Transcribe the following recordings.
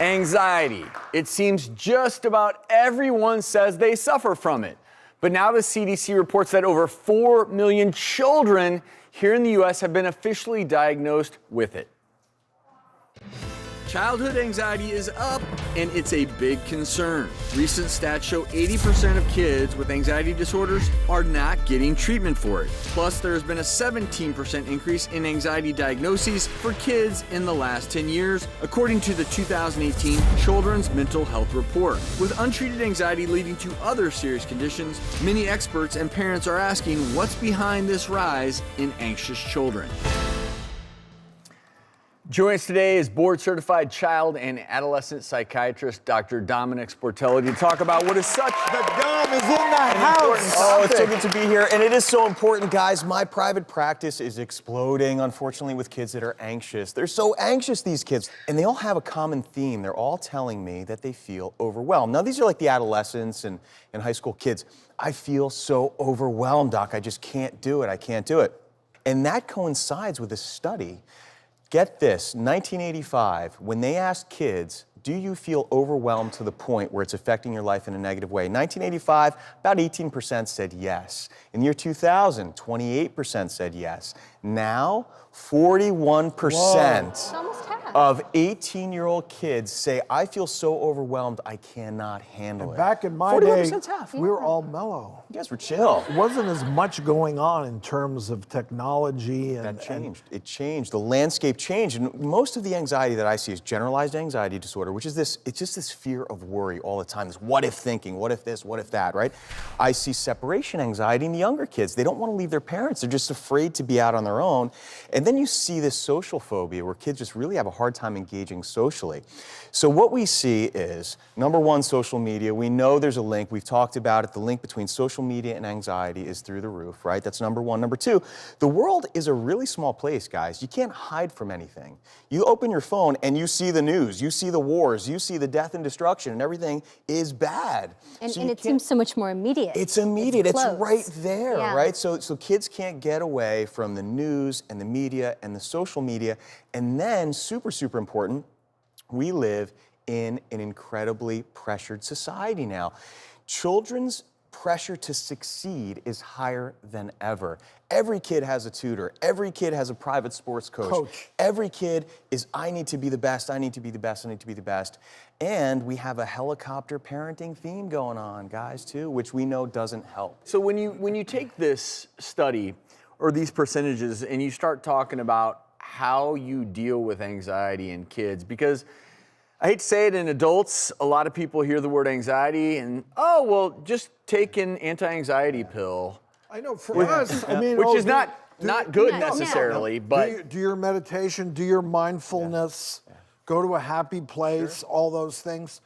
Anxiety. It seems just about everyone says they suffer from it. But now the CDC reports that over 4 million children here in the U.S. have been officially diagnosed with it. Childhood anxiety is up, and it's a big concern. Recent stats show 80% of kids with anxiety disorders are not getting treatment for it. Plus, there's been a 17% increase in anxiety diagnoses for kids in the last 10 years, according to the 2018 Children's Mental Health Report. With untreated anxiety leading to other serious conditions, many experts and parents are asking what's behind this rise in anxious children. Joining us today is board-certified child and adolescent psychiatrist Dr. Domenick Sportelli to talk about what is such the Dom is in the house. Oh, it's so good to be here, and it is so important, guys. My private practice is exploding, unfortunately, with kids that are anxious. They're so anxious, these kids, and they all have a common theme. They're all telling me that they feel overwhelmed. Now, these are like the adolescents and high school kids. I feel so overwhelmed, Doc. I just can't do it. I can't do it. And that coincides with a study. Get this, 1985, when they asked kids, do you feel overwhelmed to the point where it's affecting your life in a negative way? 1985, about 18% said yes. In the year 2000, 28% said yes. Now, 41% of 18-year-old kids say, I feel so overwhelmed, I cannot handle it. Back in my day, half. we were all mellow. You guys were chill. There wasn't as much going on in terms of technology. That changed. It changed. The landscape changed. And most of the anxiety that I see is generalized anxiety disorder, which is this, it's just this fear of worry all the time. This what if thinking, what if this, what if that, right? I see separation anxiety in the younger kids. They don't want to leave their parents. They're just afraid to be out on their own. And then you see this social phobia where kids just really have a hard time engaging socially. So what we see is, number one, social media. We know there's a link. We've talked about it. The link between social media and anxiety is through the roof, right? That's number one. Number two, the world is a really small place, guys. You can't hide from anything. You open your phone and you see the news, you see the wars, you see the death and destruction, and everything is bad. And it seems so much more immediate. It's immediate. It's close. right there, Yeah. right? So kids can't get away from the news and the media and the social media. And then, super, super important, we live in an incredibly pressured society now. Children's pressure to succeed is higher than ever. Every kid has a tutor. Every kid has a private sports coach. Every kid is, I need to be the best, I need to be the best, I need to be the best. And we have a helicopter parenting theme going on, guys, too, which we know doesn't help. So when you take this study or these percentages and you start talking about how you deal with anxiety in kids, because I hate to say it, in adults, a lot of people hear the word anxiety and, oh, well, just take an anti-anxiety pill. I know, for us, I mean, which is not good necessarily, but do your meditation, do your mindfulness, go to a happy place, all those things,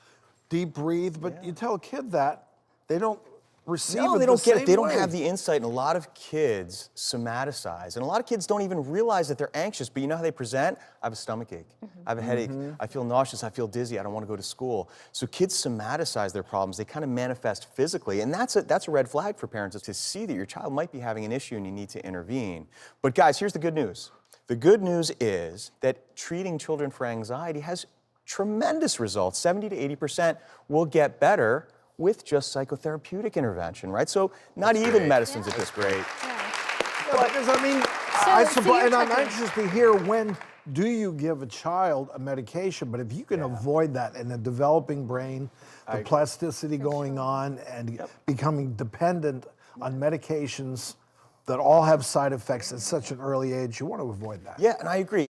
deep breathe. But you tell a kid that, they don't receive it. They don't get it. They don't way. have the insight. And a lot of kids somaticize. And a lot of kids don't even realize that they're anxious. But you know how they present? I have a stomachache. I have a headache. I feel nauseous. I feel dizzy. I don't want to go to school. So kids somaticize their problems. They kind of manifest physically. And that's a red flag for parents, to see that your child might be having an issue and you need to intervene. But guys, here's the good news. The good news is that treating children for anxiety has tremendous results. 70 to 80% will get better with just psychotherapeutic intervention, right? So not even medicines at this rate. Because I mean, I suppose, and I'm anxious to hear, when do you give a child a medication? But if you can avoid that in a developing brain, the plasticity going on and becoming dependent on medications that all have side effects at such an early age, you want to avoid that. Yeah, and I agree.